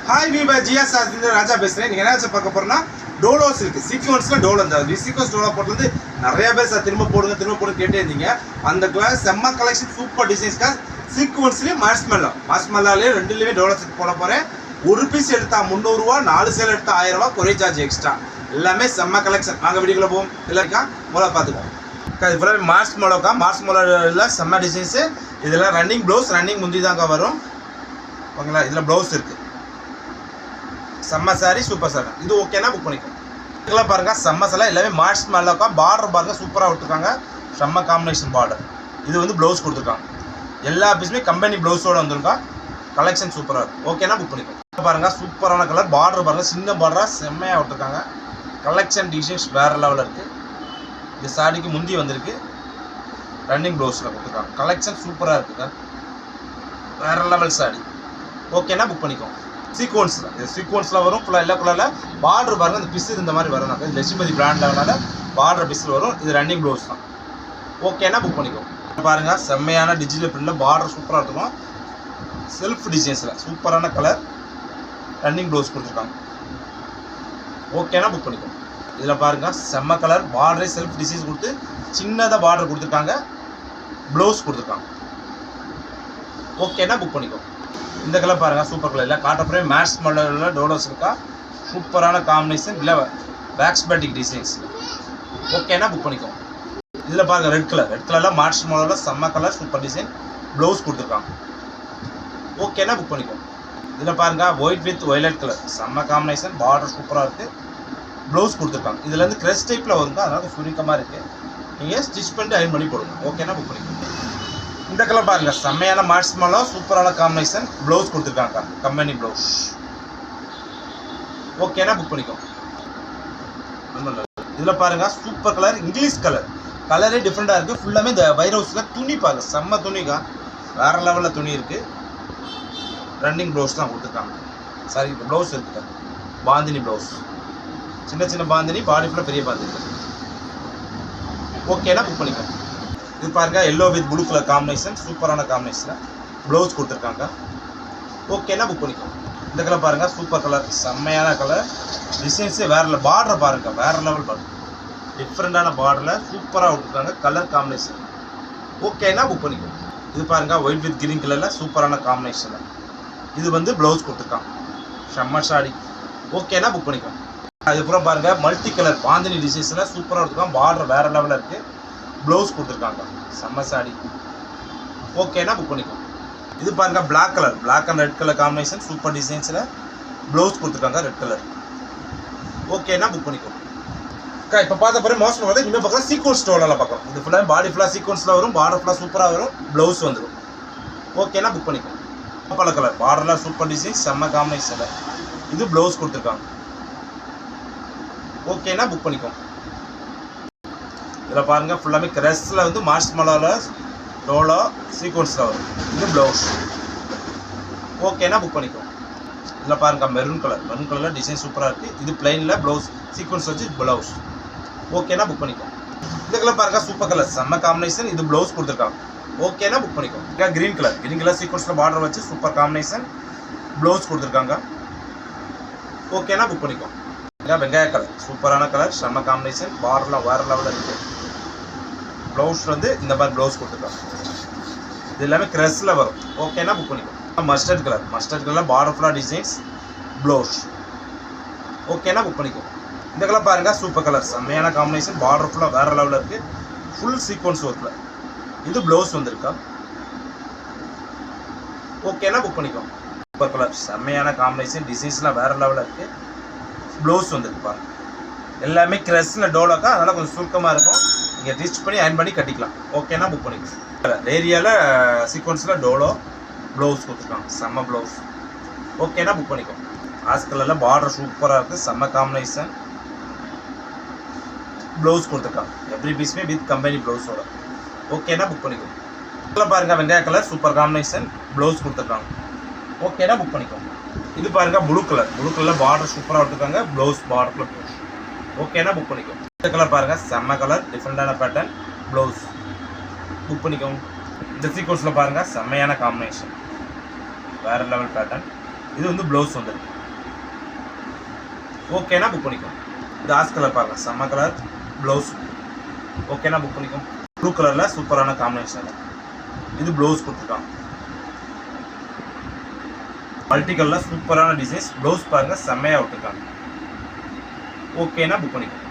Hi Veeba GS ராஜா பேசுகிறேன். நீங்கள் என்ன பார்க்க போகிறோன்னா டோலோஸ் இருக்குது. சீக்வன்ஸில் டோலோ இந்த சீக்வன்ஸ் டோலோ போட்டு நிறைய பேர் சார் திரும்ப போடுங்க கேட்டே இருந்தீங்க. அந்த கிளாஸ் செம்ம கலெக்ஷன் சூப்பர் டிசைன்ஸ்க்காக சீக்வன்ஸ்லேயும் மாஸ்மெல்லாலே ரெண்டுலேயுமே டோலோ செட் போட போகிறேன். ஒரு பீஸ் எடுத்தால் 300 ரூபா, 4 சேல் எடுத்தால் 1000 ரூபா, குறை சார்ஜ் எக்ஸ்ட்ரா. எல்லாமே செம்ம கலெக்ஷன். நாங்கள் வீடியோக்குள்ள போவோம். எல்லாருக்கா முதல்ல பார்த்துக்கோம். இது ஃபுல்லாக மாஸ்மெல்லோவில் செம்ம டிசைன்ஸு. இதெல்லாம் ரன்னிங் ப்ளவுஸ், ரன்னிங் முந்தி தாங்க வரும் ஓகேங்களா. இதில் ப்ளவுஸ் இருக்குது. செம்ம சாரி, சூப்பர் சாரி. இது ஓகேனா புக் பண்ணிக்கோங்க. இதெல்லாம் பாருங்கள் செம்ம சாரி. எல்லாமே மாஸ்மெல்லோக்கா. பார்டர் பாருங்கள் சூப்பராக விட்டுருக்காங்க. செம்ம காம்பினேஷன் பார்டர். இது வந்து ப்ளவுஸ் கொடுத்துருக்காங்க. எல்லா பீஸுமே கம்பெனி ப்ளவுஸோடு வந்துருக்கா. கலெக்ஷன் சூப்பராக இருக்கும். ஓகேனா புக் பண்ணிக்கோங்க. பாருங்கள் சூப்பரான கலர். பார்டர் பாருங்கள் சின்ன பார்டராக செம்மையாக விட்டுருக்காங்க. கலெக்ஷன் டிசைன்ஸ் வேறு லெவலில் இருக்குது. இந்த சாரிக்கு முந்தி வந்திருக்கு. ரன்னிங் ப்ளவுஸில் கொடுத்துருக்காங்க. கலெக்ஷன் சூப்பராக இருக்குங்க. வேறு லெவல் சாரி. ஓகேனா புக் பண்ணிக்கோங்க. சீக்வன்ஸில் இது சீக்வன்ஸில் வரும். ஃபுல்லாக எல்லா கலரில் பார்டர் பாருங்கள். இந்த பிஸு இந்த மாதிரி வரும். இது லட்சுமதி பிராண்டில் பார்டர் பிஸில் வரும். இது ரன்னிங் ப்ளவுஸ் தான். ஓகேனா புக் பண்ணிக்கோங்க. பாருங்கள் செம்மையான டிஜிட்டல் பிரிண்டில் பார்டர் சூப்பராக இருக்கும். செல்ஃப் டிசைன்ஸில் சூப்பரான கலர். ரன்னிங் ப்ளவுஸ் கொடுத்துருக்காங்க. ஓகேனா புக் பண்ணிக்கோங்க. இதில் பாருங்கள் செம்ம கலர். பார்டரே செல்ஃப் டிசைன்ஸ் கொடுத்து சின்னதாக பார்டர் கொடுத்துருக்காங்க. ப்ளவுஸ் கொடுத்துருக்காங்க. ஓகேனா புக் பண்ணிக்கோங்க. இந்த கலர் பாருங்கள் சூப்பர் கலர். இல்லை காட்டப்புறே மாஸ்மெல்லோவில் டோலோஸ் இருக்கா. சூப்பரான காம்பினேஷன். இல்லை வேக்ஸ் பேட்டிக் டிசைன்ஸ். ஓகேனா புக் பண்ணிக்கோங்க. இதில் பாருங்கள் ரெட் கலரில் மாஸ்மெல்லோவில் செம்ம கலர் சூப்பர் டிசைன். ப்ளவுஸ் கொடுத்துருக்காங்க. ஓகேனா புக் பண்ணிக்கோங்க. இதில் பாருங்கள் ஒயிட் வித் வயலட் கலர் செம்ம காம்பினேஷன். பார்டர் சூப்பராக இருக்குது. ப்ளவுஸ் கொடுத்துருக்காங்க. இதில் வந்து கிரெஸ் டைப்பில் வருங்க. அதனால சுருக்கமாக இருக்குது. நீங்கள் ஸ்டிச் பண்ணிட்டு அயன் பண்ணி போடுங்க. ஓகேனா புக் பண்ணிக்கோங்க. இந்த கலர் பாருங்கள் செம்மையான மாஸ்மெல்லோ சூப்பரான காம்பினேஷன். ப்ளவுஸ் கொடுத்துருக்காங்க. Company blouse. ஓகேனா புக் பண்ணிக்கோங்க. இதில் பாருங்கள் சூப்பர் கலர். இங்கிலீஷ் கலரே டிஃப்ரெண்ட்டாக இருக்குது. ஃபுல்லாமே இந்த வைரவுஸில் துணி பாருங்கள் செம்ம துணிக்கா. வேறு லெவலில் துணி இருக்குது. ரன்னிங் ப்ளவுஸ் தான் கொடுத்துருக்காங்க. சாரி ப்ளவுஸ் இருக்குது. பாந்தினி ப்ளவுஸ். சின்ன பாந்தினி, பாடி ஃபுல்லாக பெரிய பாந்தினி. ஓகேனா புக் பண்ணிக்கோங்க. இது பாருங்கள் yellow with blue colour combination. சூப்பரான காம்பினேஷனில் ப்ளவுஸ் கொடுத்துருக்காங்க. ஓகேனா புக் பண்ணிக்கோங்க. இந்த கலர் பாருங்கள் சூப்பர் கலர். செம்மையான கலர். டிசைன்ஸே வேறு பார்டர் பாருங்கள். வேறு லெவல் பார்டர். டிஃப்ரெண்ட்டான பார்டரில் சூப்பராக விட்டுருக்காங்க. Colour combination. ஓகேனா புக் பண்ணிக்கோங்க. இது பாருங்கள் ஒயிட் வித் கிரீன் கலரில் சூப்பரான காம்பினேஷனில். இது வந்து ப்ளவுஸ் கொடுத்துருக்காங்க. செம்ம சாடி. ஓகேனா புக் பண்ணிக்கோங்க. அதுக்கப்புறம் பாருங்கள் மல்டி கலர் பாந்தினி டிசைன்ஸில் சூப்பராக கொடுத்துருக்காங்க. பார்டர் வேறு லெவலில் இருக்குது. ப்ளவுஸ் கொடுத்துருக்காங்க. செம்ம சாடி. ஓகேனா புக் பண்ணிக்கோங்க. இது பாருங்கள் black and red colour combination. Super டிசைன்ஸில் ப்ளவுஸ் கொடுத்துருக்காங்க. Red colour. ஓகேனா புக் பண்ணிக்கோங்க. இப்போ பார்த்த பிறகு மோஸ்ட்லி வந்து இன்னும் பார்க்கலாம் சீக்வன்ஸ் ஸ்டோலெல்லாம் பார்க்கலாம். இது ஃபுல்லாக பாடி ஃபுல்லாக சீக்வன்ஸில் வரும். பார்டர் ஃபுல்லாக சூப்பராக வரும். ப்ளவுஸ் வந்துடும். ஓகேனா புக் பண்ணிக்கோங்க. பல கலர் பார்டரில் சூப்பர் டிசைன் செம்ம காம்பினேஷனில். இது ப்ளவுஸ் கொடுத்துருக்காங்க. ஓகேனா புக் பண்ணிக்கோங்க. இதில் பாருங்கள் ஃபுல்லாமே கிரெஸ்ஸில் வந்து மாஸ்மெல்லோவில் டோலோ சீக்வன்ஸில் வரும். இது ப்ளவுஸ். ஓகேனா புக் பண்ணிக்கோங்க. இதில் பாருங்கள் மெரூன் கலரில் டிசைன் சூப்பராக இருக்குது. இது பிளைனில் ப்ளவுஸ் சீக்வன்ஸ் வச்சு ப்ளவுஸ். ஓகேனா புக் பண்ணிக்கோங்க. இந்த கலர் பாருங்கள் சூப்பர் கலர் செம்ம காம்பினேஷன். இது ப்ளவுஸ் கொடுத்துருக்காங்க. ஓகேனா புக் பண்ணிக்கோங்க. கிரீன் கலர் சீக்வன்ஸில் பார்டர் வச்சு சூப்பர் காம்பினேஷன். ப்ளவுஸ் கொடுத்துருக்காங்க. ஓகேனா புக் பண்ணிக்கோங்க. வெங்காய கலர் சூப்பரான கலர் செம்ம காம்பினேஷன். பார்டர்லாம் வேறு லெவலில் இருக்குது. ப்ளவுஸ் வந்து இந்த மாதிரி ப்ளவுஸ் கொடுத்துருக்காங்க. இது எல்லாமே கிரெஸ்ஸில் வரும். ஓகேனா புக் பண்ணிக்கோங்க. மஸ்டர்ட் கலரில் பார்டர் ஃபுல்லாக டிசைன்ஸ். ப்ளவுஸ். ஓகேனா புக் பண்ணிக்கோங்க. இந்த கலர் பாருங்கள் சூப்பர் கலர் செம்மையான காம்பினேஷன். பார்டர் ஃபுல்லாக வேறு லெவலில் இருக்குது. ஃபுல் சீக்வன்ஸ் ஒர்க்கில். இது ப்ளவுஸ் வந்திருக்கா. ஓகேனா புக் பண்ணிக்கோங்க. சூப்பர் கலர் செம்மையான காம்பினேஷன். டிசைன்ஸ்லாம் வேறு லெவலில் இருக்குது. ப்ளவுஸ் வந்துருக்கு பாருங்கள். எல்லாமே கிரெஸ்ஸில் டோலோக்கா. அதனால் கொஞ்சம் சுருக்கமாக இருக்கும். நீங்கள் ஸ்டிச் பண்ணி அயன் பண்ணி கட்டிக்கலாம். ஓகேனா புக் பண்ணிக்கலாம். ஏரியாவில் சீக்வன்ஸில் டோலோ ப்ளவுஸ் கொடுத்துருக்காங்க. செம்ம ப்ளவுஸ். ஓகேனா புக் பண்ணிக்கோங்க. ஆஸ் கலரில் பார்டர் சூப்பராக இருக்குது. செம்ம காம்பினேஷன். ப்ளவுஸ் கொடுத்துருக்காங்க. எவ்ரி பீஸுமே வித் கம்பெனி ப்ளவுஸோட. ஓகேனா புக் பண்ணிக்கோங்க. இதில் பாருங்கள் வெங்காய கலர் சூப்பர் காம்பினேஷன். ப்ளவுஸ் கொடுத்துருக்காங்க. ஓகேனா புக் பண்ணிக்கோங்க. இது பாருங்கள் ப்ளூ கலரில் பார்டர் சூப்பராக விட்டுருக்காங்க. ப்ளவுஸ் பார்டரில் ப்ளவுஸ். ஓகேனா புக் பண்ணிக்கோங்க. இந்த கலர் பாருங்கள் செம்ம கலர். டிஃப்ரெண்டான பேட்டர்ன். ப்ளவுஸ் புக் பண்ணிக்கோங்க. இந்த சீக்வன்ஸில் பாருங்கள் செம்மையான காம்பினேஷன். வேறு லெவல் பேட்டர்ன். இது வந்து ப்ளவுஸ் வந்துருக்கு. ஓகேனா புக் பண்ணிக்கோங்க. இது ஆஸ் கலர் பாருங்க, செம்ம கலர் ப்ளவுஸ். ஓகேனா புக் பண்ணிக்கோங்க. ப்ளூ கலரில் சூப்பரான காம்பினேஷன். இது ப்ளவுஸ் கொடுத்துருக்காங்க. மல்டிகல்ல சூப்பரான டிசைன்ஸ். ப்ளவுஸ் பாருங்க, செம்மையாக விட்டுருக்காங்க. ஓகேனா புக் பண்ணிக்கோங்க.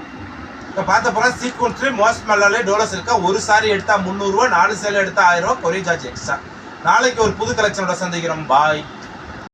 இப்போ பார்த்த போகிறோம் சீக்வன்ஸ்லேயே மோஸ்ட் மல்லாலே டோலோ சில்கா. ஒரு சாரி எடுத்தால் 300 ரூபா, 4 சேலை எடுத்தால் 1000 ரூபா, கொரியர் சார்ஜ் எக்ஸ்ட்ரா. நாளைக்கு ஒரு புது கலெக்ஷனோட சந்திக்கிறோம். பாய்.